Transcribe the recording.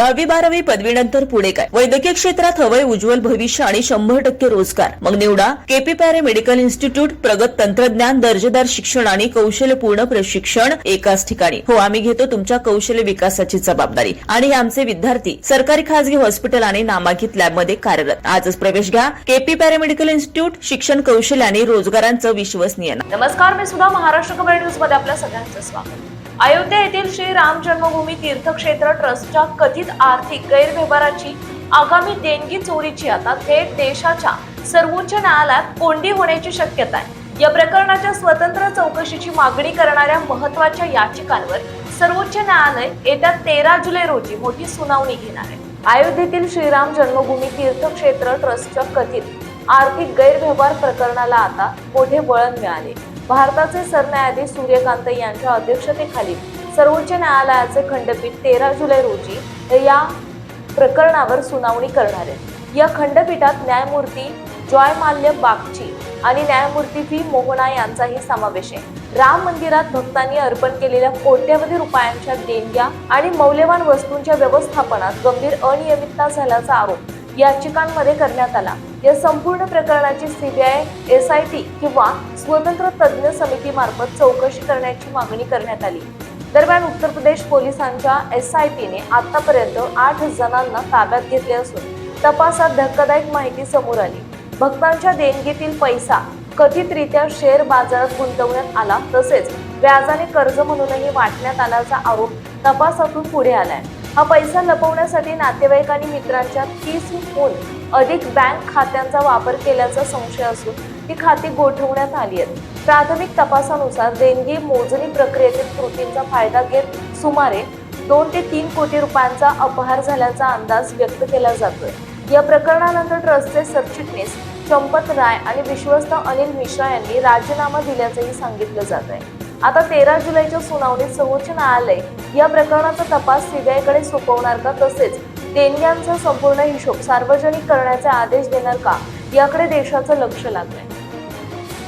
10वी-12वी पदवीनंतर पुढे काय? वैद्यकीय क्षेत्रात हवंय उज्ज्वल भविष्य आणि 100% रोजगार. मग निवडा केपी पॅरे मेडिकल इन्स्टिट्यूट. प्रगत तंत्रज्ञान, दर्जेदार शिक्षण आणि कौशल्यपूर्ण प्रशिक्षण एकाच ठिकाणी. हो, आम्ही घेतो तुमच्या कौशल्य विकासाची जबाबदारी आणि हे आमचे विद्यार्थी सरकारी खासगी हॉस्पिटल आणि नामांकित लॅबमध्ये कार्यरत. आजच प्रवेश घ्या केपी पॅरे मेडिकल इन्स्टिट्यूट. शिक्षण, कौशल्य आणि रोजगारांचं विश्वसनीय. नमस्कार, मी सुद्धा महाराष्ट्र खबर न्यूज मध्ये आपल्या सगळ्यांचं स्वागत. अयोध्या येथील श्री राम जन्मभूमी तीर्थक्षेत्र ट्रस्टच्या कथित आर्थिक गैरव्यवहाराची आगामी देणगी चोरीची आता थेट देशाच्या सर्वोच्च न्यायालयात कोंडी होण्याची शक्यता आहे. या प्रकरणाच्या स्वतंत्र चौकशीची मागणी करणाऱ्या महत्त्वाच्या याचिकांवर सर्वोच्च न्यायालय येत्या 13 जुलै रोजी मोठी सुनावणी घेणार आहे. अयोध्येतील श्रीराम जन्मभूमी तीर्थक्षेत्र ट्रस्टच्या कथित आर्थिक गैरव्यवहार प्रकरणाला आता मोठे वळण मिळाले. भारताचे सरन्यायाधीश सूर्यकांत यांच्या अध्यक्षतेखाली सर्वोच्च न्यायालयाचे खंडपीठ 13 जुलै रोजी या प्रकरणावर सुनावणी करणार आहे. या खंडपीठात न्यायमूर्ती जॉयमाल्य बागची आणि न्यायमूर्ती व्ही मोहना यांचाही समावेश आहे. राम मंदिरात भक्तांनी अर्पण केलेल्या कोट्यवधी रुपयांच्या देणग्या आणि मौल्यवान वस्तूंच्या व्यवस्थापनात गंभीर अनियमितता झाल्याचा आरोप याचिकांमध्ये करण्यात आला. या संपूर्ण प्रकरणाची सीबीआय, एसआयटी किंवा स्वतंत्र तज्ज्ञ समितीमार्फत चौकशी करण्याची मागणी करण्यात आली. दरम्यान उत्तर प्रदेश पोलिसांच्या एसआयटीने आतापर्यंत 8 जणांना ताब्यात घेतले असून तपासात धक्कादायक माहिती समोर आली. भक्तांच्या देणगीतील पैसा कथितरित्या शेअर बाजारात गुंतवण्यात आला, तसेच व्याजाने कर्ज म्हणूनही वाटण्यात आल्याचा आरोप तपासातून पुढे आलाय. हा पैसा लपवण्यासाठी नातेवाईक आणि मित्रांच्या 30हून अधिक बँक खात्यांचा वापर केल्याचा संशय असून ती खाती गोठवण्यात आली आहेत. प्राथमिक तपासानुसार देणगी मोजणी प्रक्रियेतील त्रुटींचा फायदा घेत सुमारे 2 ते 3 कोटी रुपयांचा अपहार झाल्याचा अंदाज व्यक्त केला जातोय. या प्रकरणानंतर ट्रस्टचे सरचिटणीस चंपत राय आणि विश्वस्त अनिल मिश्रा यांनी राजीनामा दिल्याचंही सांगितलं जात आहे. आता 13 जुलैच्या सुनावणीत सर्वोच्च न्यायालय या प्रकरणाचा तपास सीबीआयकडे सोपवणार का, तसेच देणग्यांचा संपूर्ण हिशोब सार्वजनिक करण्याचे आदेश देणार का, याकडे देशाचं लक्ष लागलंय.